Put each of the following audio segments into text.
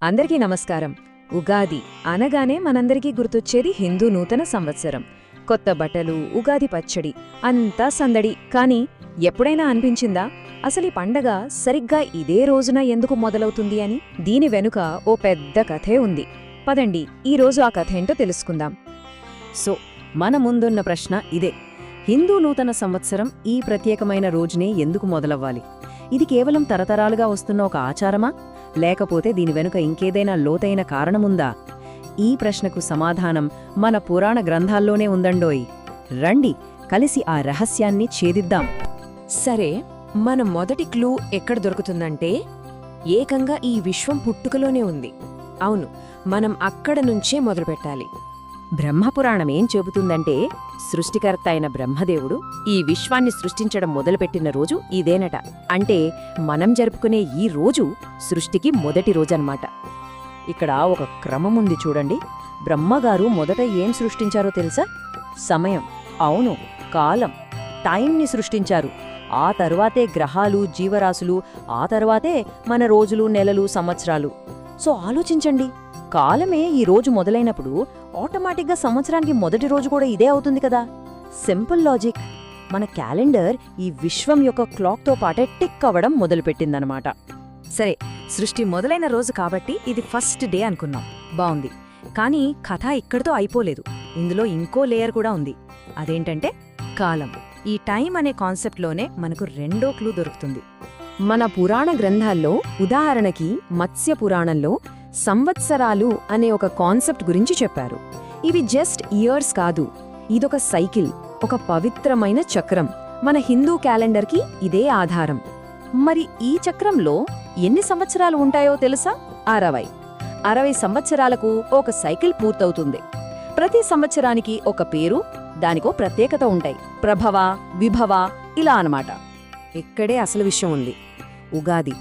అందరికీ నమస్కారం. ఉగాది అనగానే మనందరికీ గుర్తొచ్చేది హిందూ నూతన సంవత్సరం. కొత్త బట్టలు, ఉగాది పచ్చడి, అంతా సందడి. కానీ ఎప్పుడైనా అనిపించిందా అసలీ పండగ సరిగ్గా ఇదే రోజున ఎందుకు మొదలవుతుంది అని? దీని వెనుక ఓ పెద్ద కథే ఉంది. పదండి ఈరోజు ఆ కథేంటో తెలుసుకుందాం. సో మన ముందున్న ప్రశ్న ఇదే: హిందూ నూతన సంవత్సరం ఈ ప్రత్యేకమైన రోజునే ఎందుకు మొదలవ్వాలి? ఇది కేవలం తరతరాలుగా వస్తున్న ఒక ఆచారమా, లేకపోతే దీని వెనుక ఇంకేదైనా లోతైన కారణముందా? ఈ ప్రశ్నకు సమాధానం మన పురాణ గ్రంథాల్లోనే ఉందండోయ్. రండి కలిసి ఆ రహస్యాన్ని ఛేదిద్దాం. సరే, మన మొదటి క్లూ ఎక్కడ దొరుకుతుందంటే ఏకంగా ఈ విశ్వం పుట్టుకలోనే ఉంది. అవును, మనం అక్కడ నుంచే మొదలుపెట్టాలి. బ్రహ్మపురాణం ఏం చెబుతుందంటే, సృష్టికర్త అయిన బ్రహ్మదేవుడు ఈ విశ్వాన్ని సృష్టించడం మొదలుపెట్టిన రోజు ఇదేనట. అంటే మనం జరుపుకునే ఈ రోజు సృష్టికి మొదటి రోజన్నమాట. ఇక్కడ ఒక క్రమముంది చూడండి. బ్రహ్మగారు మొదట ఏం సృష్టించారో తెలుసా? సమయం, అవును, కాలం, టైంని సృష్టించారు. ఆ తరువాతే గ్రహాలు, జీవరాశులు, ఆ తరువాతే మన రోజులు, నెలలు, సంవత్సరాలు. సో ఆలోచించండి, కాలమే ఈ రోజు మొదలైనప్పుడు ఆటోమేటిక్గా సంవత్సరానికి మొదటి రోజు కూడా ఇదే అవుతుంది కదా. Simple logic. మన క్యాలెండర్ ఈ విశ్వం యొక్క క్లాక్తో పాటే టిక్ అవ్వడం మొదలుపెట్టిందనమాట. సరే, సృష్టి మొదలైన రోజు కాబట్టి ఇది ఫస్ట్ డే అనుకున్నాం. బావుంది. కానీ కథ ఇక్కడితో అయిపోలేదు. ఇందులో ఇంకో లేయర్ కూడా ఉంది. అదేంటంటే కాలం. ఈ టైం అనే కాన్సెప్ట్లోనే మనకు రెండో క్లూ దొరుకుతుంది. మన పురాణ గ్రంథాల్లో ఉదాహరణకి మత్స్య పురాణంలో సంవత్సరాలు అనే ఒక కాన్సెప్ట్ గురించి చెప్పారు. ఇవి జస్ట్ ఇయర్స్ కాదు, ఇదొక సైకిల్, ఒక పవిత్రమైన చక్రం. మన హిందూ క్యాలెండర్కి ఇదే ఆధారం. మరి ఈ చక్రంలో ఎన్ని సంవత్సరాలు ఉంటాయో తెలుసా? 60 సంవత్సరాలకు ఒక సైకిల్ పూర్తవుతుంది. ప్రతి సంవత్సరానికి ఒక పేరు, దానికో ప్రత్యేకత ఉంటాయి. ప్రభవ, విభవ, ఇలా అనమాట. ఇక్కడే అసలు విషయం ఉంది. ఉగాది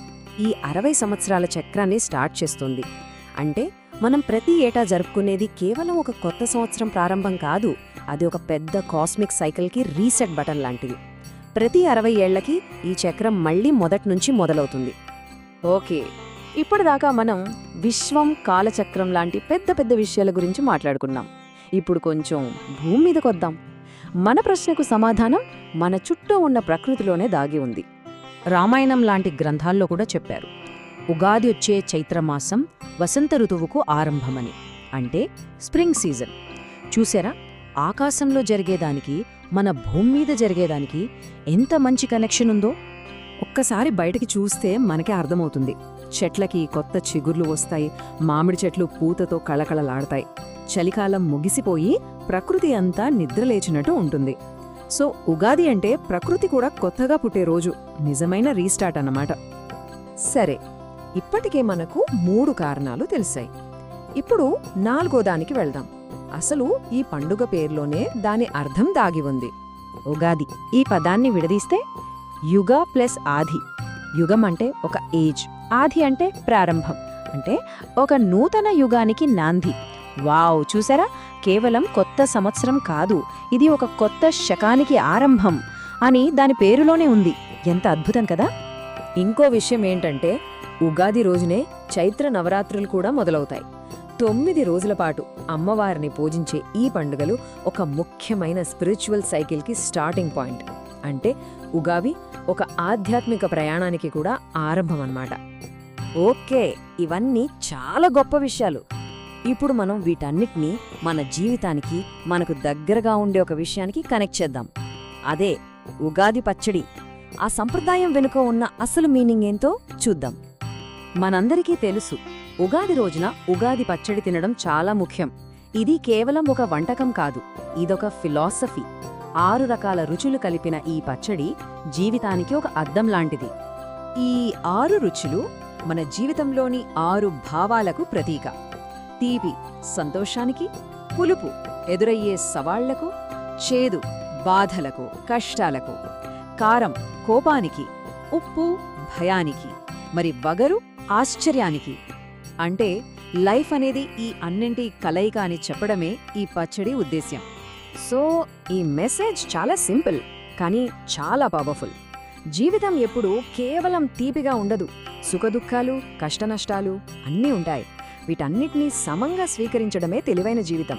ఈ 60 సంవత్సరాల చక్రాన్ని స్టార్ట్ చేస్తుంది. అంటే మనం ప్రతి ఏటా జరుపుకునేది కేవలం ఒక కొత్త సంవత్సరం ప్రారంభం కాదు, అది ఒక పెద్ద కాస్మిక్ సైకిల్కి రీసెట్ బటన్ లాంటిది. ప్రతి 60 ఏళ్లకి ఈ చక్రం మళ్లీ మొదట్నుంచి మొదలవుతుంది. ఓకే, ఇప్పటిదాకా మనం విశ్వం, కాలచక్రం లాంటి పెద్ద పెద్ద విషయాల గురించి మాట్లాడుకున్నాం. ఇప్పుడు కొంచెం భూమి మీదకొద్దాం. మన ప్రశ్నకు సమాధానం మన చుట్టూ ఉన్న ప్రకృతిలోనే దాగి ఉంది. రామాయణం లాంటి గ్రంథాల్లో కూడా చెప్పారు, ఉగాది వచ్చే చైత్రమాసం వసంత ఋతువుకు ఆరంభమని. అంటే స్ప్రింగ్ సీజన్. చూసారా, ఆకాశంలో జరిగేదానికి మన భూమి మీద జరిగేదానికి ఎంత మంచి కనెక్షన్ ఉందో. ఒక్కసారి బయటికి చూస్తే మనకే అర్థమవుతుంది. చెట్లకి కొత్త చిగుర్లు వస్తాయి, మామిడి చెట్లు పూతతో కళకళలాడతాయి. చలికాలం ముగిసిపోయి ప్రకృతి అంతా నిద్రలేచినట్టు ఉంటుంది. సో ఉగాది అంటే ప్రకృతి కూడా కొత్తగా పుట్టే రోజు, నిజమైన రీస్టార్ట్ అన్నమాట. సరే, ఇప్పటికే మనకు 3 కారణాలు తెలిసాయి. ఇప్పుడు 4వ దానికి వెళ్దాం. అసలు ఈ పండుగ పేర్లోనే దాని అర్థం దాగి ఉంది. ఉగాది ఈ పదాన్ని విడదీస్తే యుగ ప్లస్ ఆది. యుగం అంటే ఒక ఏజ్, ఆది అంటే ప్రారంభం, అంటే ఒక నూతన యుగానికి నాంది. వావ్, చూసారా, కేవలం కొత్త సంవత్సరం కాదు, ఇది ఒక కొత్త శకానికి ఆరంభం అని దాని పేరులోనే ఉంది. ఎంత అద్భుతం కదా. ఇంకో విషయం ఏంటంటే, ఉగాది రోజునే చైత్ర నవరాత్రులు కూడా మొదలవుతాయి. 9 రోజుల పాటు అమ్మవారిని పూజించే ఈ పండుగలు ఒక ముఖ్యమైన స్పిరిచువల్ సైకిల్కి స్టార్టింగ్ పాయింట్. అంటే ఉగాది ఒక ఆధ్యాత్మిక ప్రయాణానికి కూడా ఆరంభమన్నమాట. ఓకే, ఇవన్నీ చాలా గొప్ప విషయాలు. ఇప్పుడు మనం వీటన్నిటినీ మన జీవితానికి, మనకు దగ్గరగా ఉండే ఒక విషయానికి కనెక్ట్ చేద్దాం. అదే ఉగాది పచ్చడి. ఆ సంప్రదాయం వెనుక ఉన్న అసలు మీనింగ్ ఏంటో చూద్దాం. మనందరికీ తెలుసు, ఉగాది రోజున ఉగాది పచ్చడి తినడం చాలా ముఖ్యం. ఇది కేవలం ఒక వంటకం కాదు, ఇదొక ఫిలాసఫీ. 6 రకాల రుచులు కలిపిన ఈ పచ్చడి జీవితానికి ఒక అద్దం లాంటిది. ఈ 6 రుచులు మన జీవితంలోని 6 భావాలకు ప్రతీక. తీపి సంతోషానికి, పులుపు ఎదురయ్యే సవాళ్లకు, చేదు బాధలకు, కష్టాలకు, కారం కోపానికి, ఉప్పు భయానికి, మరి వగరు ఆశ్చర్యానికి. అంటే లైఫ్ అనేది ఈ అన్నింటి కలయిక అని చెప్పడమే ఈ పచ్చడి ఉద్దేశ్యం. సో ఈ మెసేజ్ చాలా సింపుల్ కానీ చాలా పవర్ఫుల్. జీవితం ఎప్పుడూ కేవలం తీపిగా ఉండదు, సుఖదుఖాలు కష్టనష్టాలు అన్నీ ఉంటాయి. వీటన్నిటినీ సమంగా స్వీకరించడమే తెలివైన జీవితం.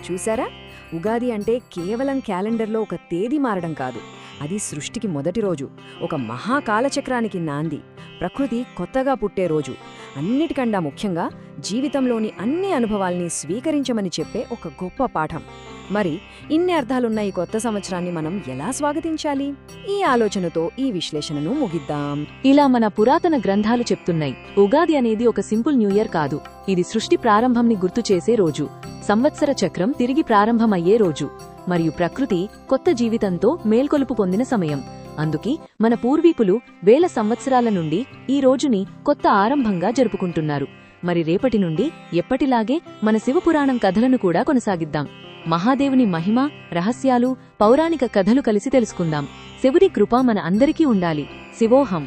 చూశారా, ఉగాది అంటే కేవలం క్యాలెండర్లో ఒక తేదీ మారడం కాదు. అది సృష్టికి మొదటి రోజు, ఒక మహాకాలచక్రానికి నాంది, ప్రకృతి కొత్తగా పుట్టే రోజు. అన్నిటికన్నా ముఖ్యంగా జీవితంలోని అన్ని అనుభవాల్ని స్వీకరించమని చెప్పే ఒక గొప్ప పాఠం. మరి ఇన్ని అర్థాలున్న ఈ కొత్త సంవత్సరాన్ని మనం ఎలా స్వాగతించాలి? ఈ ఆలోచనతో ఈ విశ్లేషణను ముగిద్దాం. ఇలా మన పురాతన గ్రంథాలు చెప్తున్నాయి, ఉగాది అనేది ఒక సింపుల్ న్యూ ఇయర్ కాదు. ఇది సృష్టి ప్రారంభంని గుర్తుచేసే రోజు, సంవత్సర చక్రం తిరిగి ప్రారంభమయ్యే రోజు, మరియు ప్రకృతి కొత్త జీవితంతో మేల్కొలుపు పొందిన సమయం. అందుకే మన పూర్వీకులు వేల సంవత్సరాల నుండి ఈ రోజుని కొత్త ఆరంభంగా జరుపుకుంటున్నారు. మరి రేపటి నుండి ఎప్పటిలాగే మన శివపురాణం కథలను కూడా కొనసాగిద్దాం. మహాదేవుని మహిమ, రహస్యాలు, పౌరాణిక కథలు కలిసి తెలుసుకుందాం. శివుడి కృప మన అందరికీ ఉండాలి. శివోహం.